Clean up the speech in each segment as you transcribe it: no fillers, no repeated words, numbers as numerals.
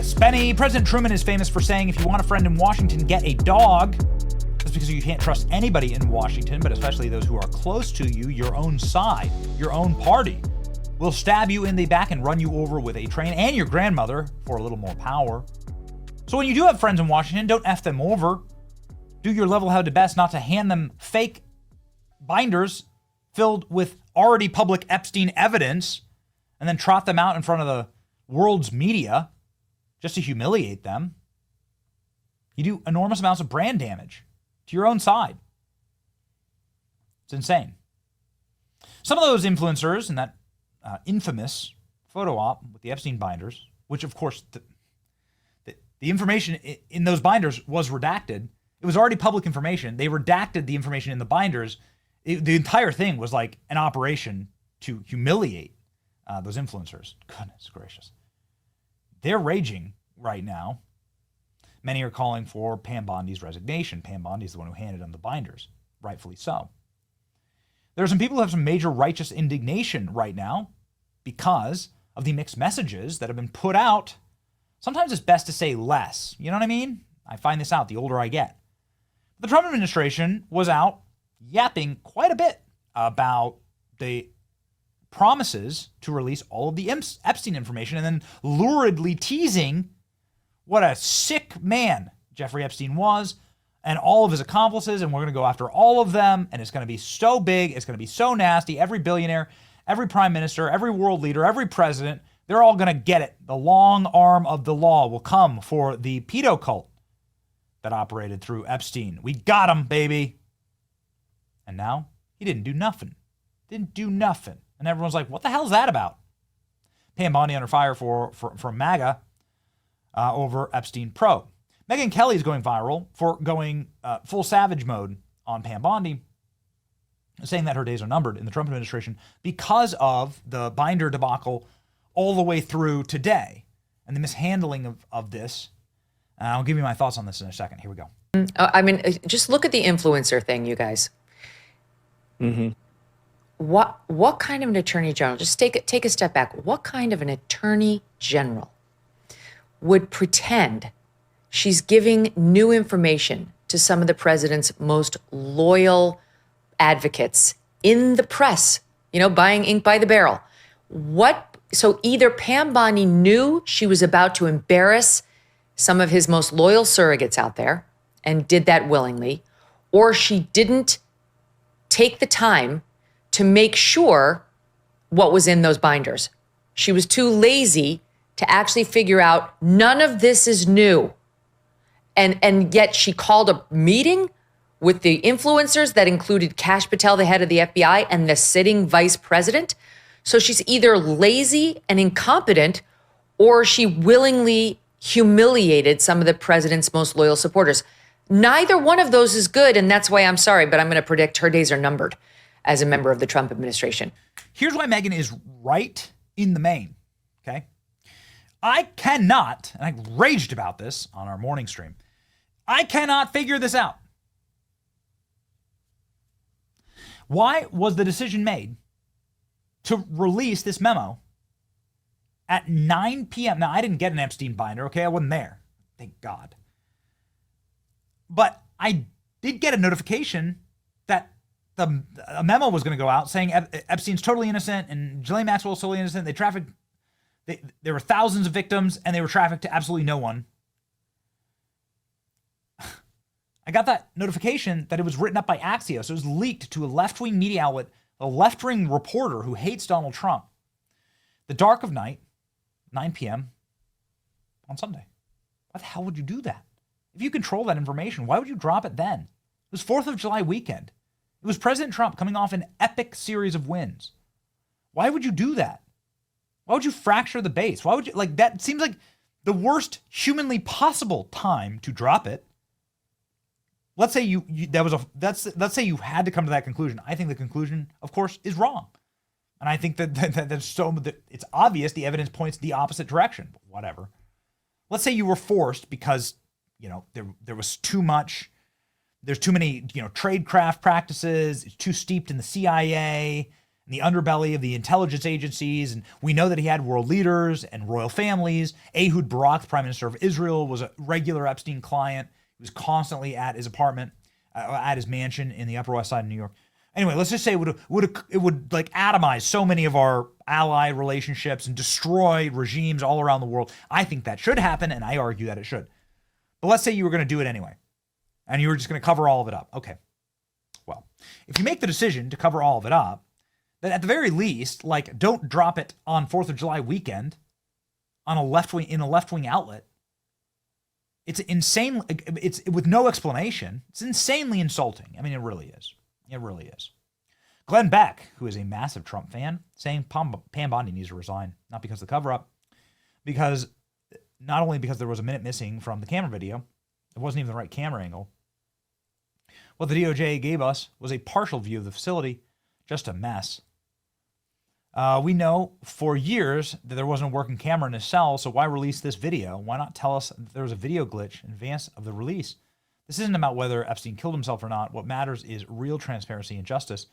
Yes, Benny, President Truman is famous for saying if you want a friend in Washington, get a dog. That's because you can't trust anybody in Washington, but especially those who are close to you, your own side, your own party, will stab you in the back and run you over with a train, and your grandmother for a little more power. So when you do have friends in Washington, don't F them over. Do your level-headed best not to hand them fake binders filled with already public Epstein evidence and then trot them out in front of the world's media just to humiliate them. You do enormous amounts of brand damage to your own side. It's insane. Some of those influencers in that infamous photo op with the Epstein binders, which of course the information in those binders was redacted. It was already public information. They redacted the information in the binders. The entire thing was like an operation to humiliate those influencers. Goodness gracious. They're raging right now. Many are calling for Pam Bondi's resignation. Pam Bondi is the one who handed them the binders, rightfully so. There are some people who have some major righteous indignation right now because of the mixed messages that have been put out. Sometimes it's best to say less. You know what I mean? I find this out the older I get. The Trump administration was out yapping quite a bit about the promises to release all of the Epstein information and then luridly teasing what a sick man Jeffrey Epstein was and all of his accomplices, and we're going to go after all of them, and it's going to be so big, it's going to be so nasty. Every billionaire, every prime minister, every world leader, every president, they're all going to get it. The long arm of the law will come for the pedo cult that operated through Epstein. We got him, baby. And now he didn't do nothing. Didn't do nothing. And everyone's like, what the hell is that about? Pam Bondi under fire for MAGA over Epstein probe. Megyn Kelly is going viral for going full savage mode on Pam Bondi, saying that her days are numbered in the Trump administration because of the binder debacle all the way through today and the mishandling of this. And I'll give you my thoughts on this in a second. Here we go. I mean, just look at the influencer thing, you guys. Mm-hmm. What kind of an attorney general, just take a step back. What kind of an attorney general would pretend she's giving new information to some of the president's most loyal advocates in the press, buying ink by the barrel? So either Pam Bondi knew she was about to embarrass some of his most loyal surrogates out there and did that willingly, or she didn't take the time to make sure what was in those binders. She was too lazy to actually figure out none of this is new. And yet she called a meeting with the influencers that included Kash Patel, the head of the FBI, and the sitting vice president. So she's either lazy and incompetent, or she willingly humiliated some of the president's most loyal supporters. Neither one of those is good, and that's why I'm sorry, but I'm going to predict her days are numbered as a member of the Trump administration. Here's why Megyn is right in the main, okay? I cannot, and I raged about this on our morning stream, I cannot figure this out. Why was the decision made to release this memo at 9 p.m.? Now, I didn't get an Epstein binder, okay? I wasn't there. Thank God. But I did get a notification that a memo was going to go out saying Epstein's totally innocent and Ghislaine Maxwell is totally innocent. There were thousands of victims and they were trafficked to absolutely no one. I got that notification that it was written up by Axios. It was leaked to a left-wing media outlet, a left-wing reporter who hates Donald Trump. The dark of night, 9 p.m. on Sunday. Why the hell would you do that? If you control that information, why would you drop it then? It was 4th of July weekend. It was President Trump coming off an epic series of wins. Why would you do that? Why would you fracture the base? Why would you, that seems like the worst humanly possible time to drop it. Let's say let's say you had to come to that conclusion. I think the conclusion, of course, is wrong. And I think that it's obvious the evidence points the opposite direction. But whatever. Let's say you were forced because, there was too much. There's too many, tradecraft practices. It's too steeped in the CIA. in the underbelly of the intelligence agencies. And we know that he had world leaders and royal families. Ehud Barak, the prime minister of Israel, was a regular Epstein client. He was constantly at his apartment, at his mansion in the Upper West Side of New York. Anyway, let's just say it would like atomize so many of our ally relationships and destroy regimes all around the world. I think that should happen, and I argue that it should. But let's say you were going to do it anyway, and you were just going to cover all of it up. Okay. Well, if you make the decision to cover all of it up, then at the very least, like, don't drop it on 4th of July weekend on a left-wing outlet. It's insane. It's with no explanation. It's insanely insulting. I mean, it really is. It really is. Glenn Beck, who is a massive Trump fan, saying Pam Bondi needs to resign, not because of the cover-up, not only because there was a minute missing from the camera video, it wasn't even the right camera angle. What the DOJ gave us was a partial view of the facility, just a mess. We know for years that there wasn't a working camera in his cell, so why release this video? Why not tell us that there was a video glitch in advance of the release? This isn't about whether Epstein killed himself or not. What matters is real transparency and justice.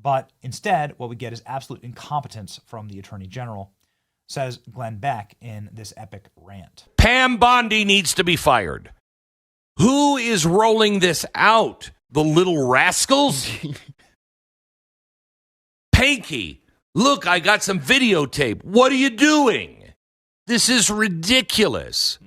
But instead, what we get is absolute incompetence from the Attorney General, says Glenn Beck in this epic rant. Pam Bondi needs to be fired. Who is rolling this out? The little rascals? Panky, look, I got some videotape. What are you doing? This is ridiculous.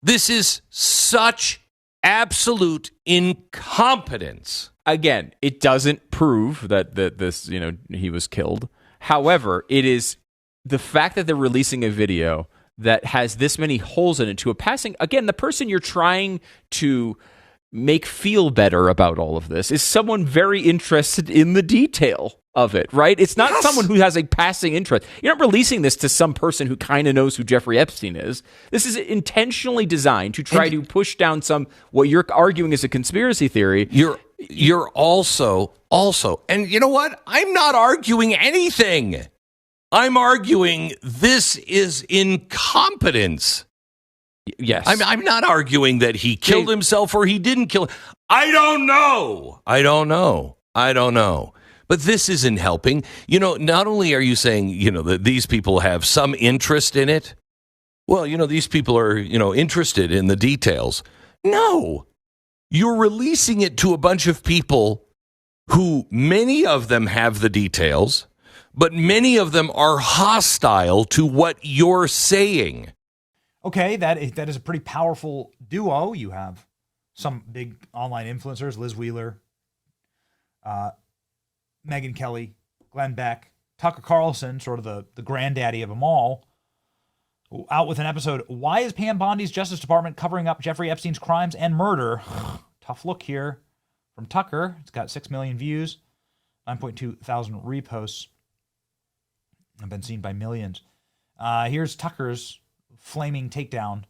This is such absolute incompetence. Again, it doesn't prove that this, he was killed. However, it is the fact that they're releasing a video that has this many holes in it to a passing. Again, the person you're trying to make feel better about all of this is someone very interested in the detail of it, right? It's not someone who has a passing interest. You're not releasing this to some person who kind of knows who Jeffrey Epstein is. This is intentionally designed to try to push down what you're arguing is a conspiracy theory. You're also, and you know what? I'm not arguing anything. I'm arguing this is incompetence. Yes. I'm not arguing that he killed himself or he didn't kill. I don't know. But this isn't helping. Not only are you saying, that these people have some interest in it. Well, these people are, interested in the details. No. You're releasing it to a bunch of people who many of them have the details, but many of them are hostile to what you're saying. Okay, that is a pretty powerful duo. You have some big online influencers, Liz Wheeler, Megyn Kelly, Glenn Beck, Tucker Carlson, sort of the granddaddy of them all, out with an episode, Why is Pam Bondi's Justice Department covering up Jeffrey Epstein's crimes and murder? Tough look here from Tucker. It's got 6 million views, 9.2 thousand reposts, and been seen by millions. Here's Tucker's flaming takedown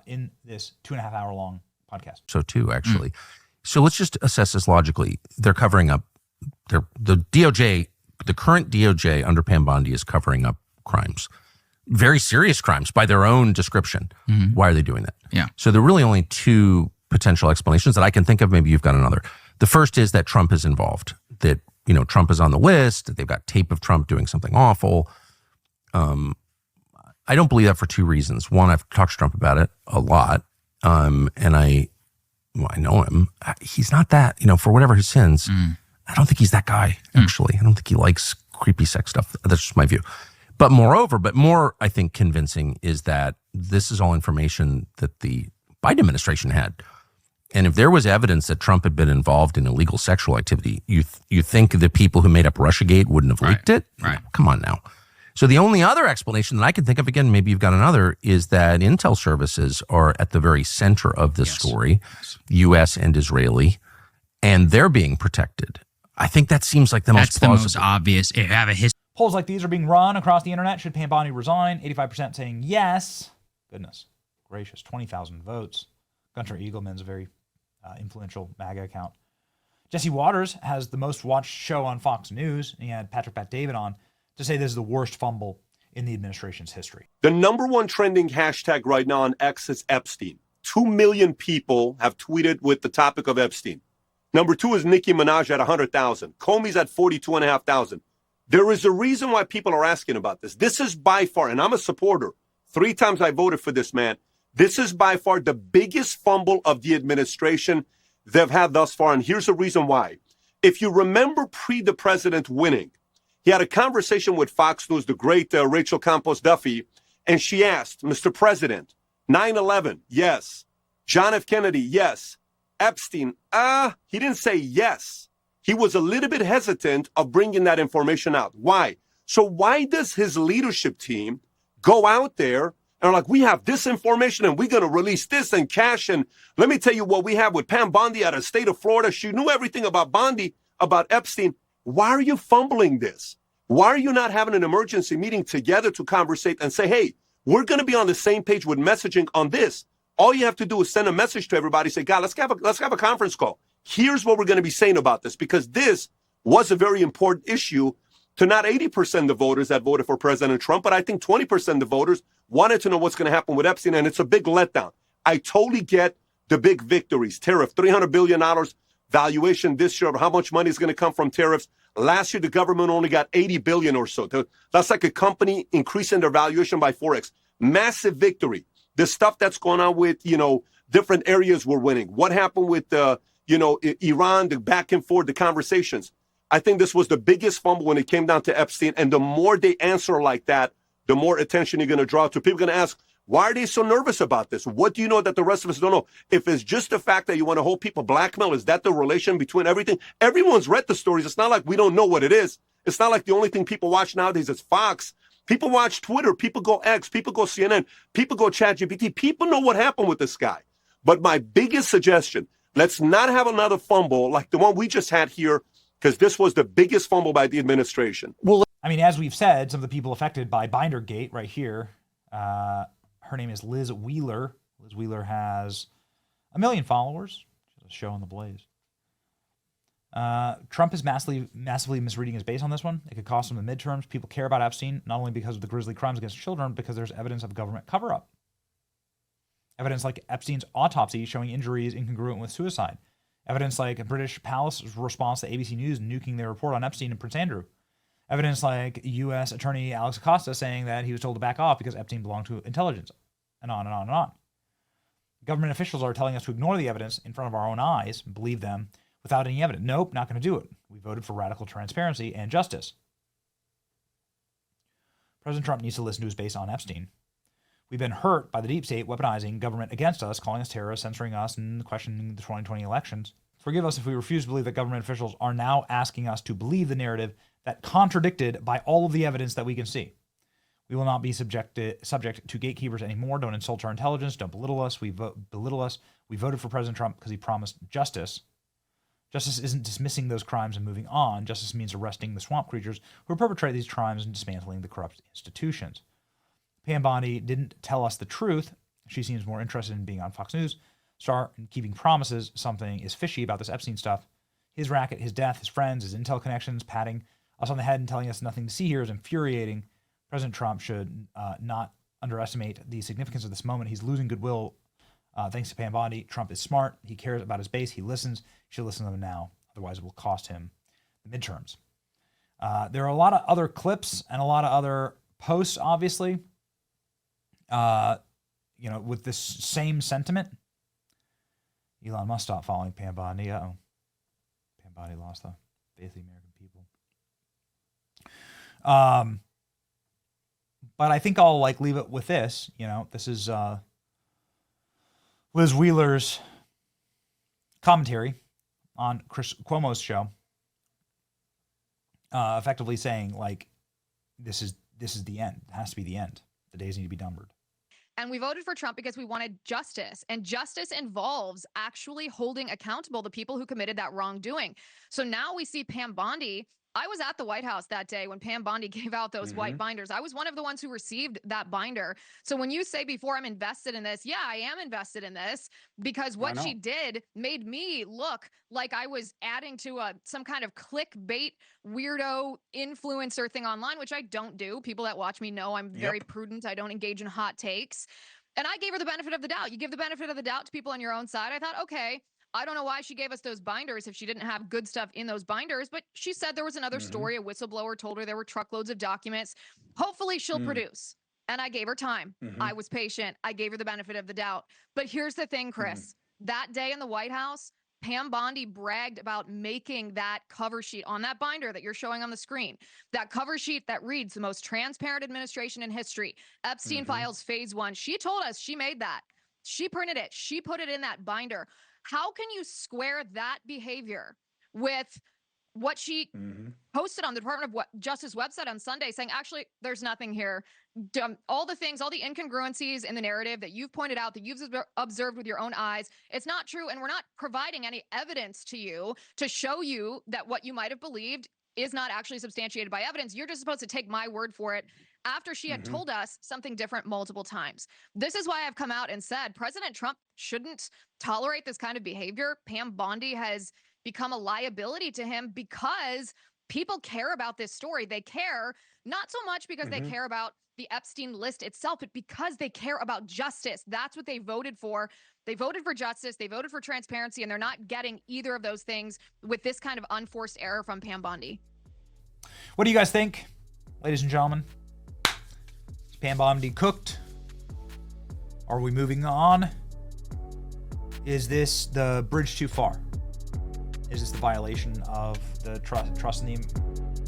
in this 2.5 hour long podcast. So too, actually. So let's just assess this logically. They're covering up the DOJ, the current DOJ under Pam Bondi is covering up crimes, very serious crimes by their own description. Why are they doing that? Yeah. So there are really only two potential explanations that I can think of. Maybe you've got another. The first is that Trump is involved, that, Trump is on the list, that they've got tape of Trump doing something awful. I don't believe that for two reasons. One, I've talked to Trump about it a lot, and I know him. He's not that, for whatever his sins. I don't think he's that guy, actually. I don't think he likes creepy sex stuff. That's just my view. But more, I think, convincing is that this is all information that the Biden administration had. And if there was evidence that Trump had been involved in illegal sexual activity, you think the people who made up Russiagate wouldn't have leaked it? Right. Come on now. So the only other explanation that I can think of, again, maybe you've got another, is that intel services are at the very center of this story, U.S. and Israeli, and they're being protected. I think that seems like the most plausible. That's the most obvious. If you have a history. Polls like these are being run across the internet. Should Pam Bondi resign? 85% saying yes. Goodness gracious, 20,000 votes. Gunter Eagleman's a very influential MAGA account. Jesse Waters has the most watched show on Fox News. And he had Patrick Bet-David on to say this is the worst fumble in the administration's history. The number one trending hashtag right now on X is Epstein. 2 million people have tweeted with the topic of Epstein. Number 2 is Nicki Minaj at 100,000. Comey's at 42,500. There is a reason why people are asking about this. This is by far, and I'm a supporter. 3 times I voted for this man. This is by far the biggest fumble of the administration they've had thus far. And here's the reason why. If you remember the president winning, he had a conversation with Fox News, the great Rachel Campos Duffy, and she asked, Mr. President, 9/11, yes. John F. Kennedy, yes. Epstein, he didn't say yes. He was a little bit hesitant of bringing that information out. Why? So why does his leadership team go out there and are like, we have this information and we're going to release this and cash? And let me tell you what we have with Pam Bondi out of the state of Florida. She knew everything about Bondi, about Epstein. Why are you fumbling this? Why are you not having an emergency meeting together to conversate and say, hey, we're going to be on the same page with messaging on this. All you have to do is send a message to everybody, say, God, let's have a conference call. Here's what we're going to be saying about this, because this was a very important issue to not 80% of the voters that voted for President Trump, but I think 20% of the voters wanted to know what's going to happen with Epstein, and it's a big letdown. I totally get the big victories. Tariff, $300 billion valuation this year of how much money is going to come from tariffs. Last year, the government only got $80 billion or so. That's like a company increasing their valuation by 4x. Massive victory. The stuff that's going on with, different areas we're winning. What happened with, Iran, the back and forth, the conversations. I think this was the biggest fumble when it came down to Epstein. And the more they answer like that, the more attention you're going to draw to. People are going to ask, why are they so nervous about this? What do you know that the rest of us don't know? If it's just the fact that you want to hold people blackmail, is that the relation between everything? Everyone's read the stories. It's not like we don't know what it is. It's not like the only thing people watch nowadays is Fox. People watch Twitter. People go X. People go CNN. People go ChatGPT. People know what happened with this guy. But my biggest suggestion, let's not have another fumble like the one we just had here, because this was the biggest fumble by the administration. Well, I mean, as we've said, some of the people affected by Bindergate right here, her name is Liz Wheeler. Liz Wheeler has 1 million followers. She's a show on the Blaze. Trump is massively misreading his base on this one. It could cost him the midterms. People care about Epstein, not only because of the grisly crimes against children, because there's evidence of government cover-up. Evidence like Epstein's autopsy showing injuries incongruent with suicide. Evidence like a British palace's response to ABC News nuking their report on Epstein and Prince Andrew. Evidence like U.S. Attorney Alex Acosta saying that he was told to back off because Epstein belonged to intelligence, and on and on and on. Government officials are telling us to ignore the evidence in front of our own eyes and believe them without any evidence. Nope, not going to do it. We voted for radical transparency and justice. President Trump needs to listen to his base on Epstein. We've been hurt by the deep state weaponizing government against us, calling us terrorists, censoring us, and questioning the 2020 elections. Forgive us if we refuse to believe that government officials are now asking us to believe the narrative that contradicted by all of the evidence that we can see. We will not be subject to gatekeepers anymore. Don't insult our intelligence. Don't belittle us. We voted for President Trump because he promised justice. Justice isn't dismissing those crimes and moving on. Justice means arresting the swamp creatures who perpetrate these crimes and dismantling the corrupt institutions. Pam Bondi didn't tell us the truth. She seems more interested in being on Fox News star and keeping promises. Something is fishy about this Epstein stuff. His racket, his death, his friends, his intel connections, patting us on the head and telling us nothing to see here is infuriating. President Trump should not underestimate the significance of this moment. He's losing goodwill thanks to Pam Bondi. Trump is smart. He cares about his base. He listens. He should listen to them now. Otherwise, it will cost him the midterms. There are a lot of other clips and a lot of other posts, obviously, with this same sentiment. Elon must stop following Pam Bondi. Uh-oh. Pam Bondi lost the faith of the American people. But I think I'll leave it with this. This is Liz Wheeler's commentary on Chris Cuomo's show, effectively saying this is the end. It has to be the end. The days need to be numbered. And we voted for Trump because we wanted justice. And justice involves actually holding accountable the people who committed that wrongdoing. So now we see Pam Bondi. I was at the White House that day when Pam Bondi gave out those white binders. I was one of the ones who received that binder. So when you say before I'm invested in this, yeah, I am invested in this because what she did made me look like I was adding to some kind of clickbait weirdo influencer thing online, which I don't do. People that watch me know I'm very prudent. I don't engage in hot takes. And I gave her the benefit of the doubt. You give the benefit of the doubt to people on your own side. I thought, okay, I don't know why she gave us those binders if she didn't have good stuff in those binders, but she said there was another story. A whistleblower told her there were truckloads of documents. Hopefully she'll produce. And I gave her time. I was patient. I gave her the benefit of the doubt. But here's the thing, Chris. That day in the White House, Pam Bondi bragged about making that cover sheet on that binder that you're showing on the screen. That cover sheet that reads the most transparent administration in history. Epstein files phase 1. She told us she made that. She printed it. She put it in that binder. How can you square that behavior with what she posted on the Department of Justice website on Sunday, saying, actually, there's nothing here. All the things, all the incongruencies in the narrative that you've pointed out, that you've observed with your own eyes, it's not true. And we're not providing any evidence to you to show you that what you might have believed is not actually substantiated by evidence. You're just supposed to take my word for it, after she had told us something different multiple times. This is why I've come out and said President Trump shouldn't tolerate this kind of behavior. Pam Bondi has become a liability to him because people care about this story. They care not so much because they care about the Epstein list itself, but because they care about justice. That's what they voted for. They voted for justice. They voted for transparency, and they're not getting either of those things with this kind of unforced error from Pam Bondi. What do you guys think, ladies and gentlemen? Is Pam Bondi cooked? Are we moving on? Is this the bridge too far? Is this the violation of the trust in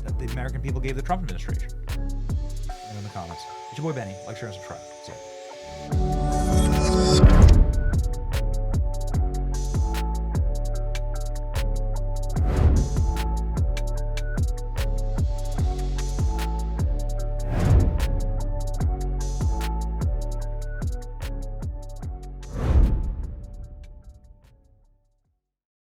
that the American people gave the Trump administration? In the comments. It's your boy Benny. Like, share, and subscribe. See ya.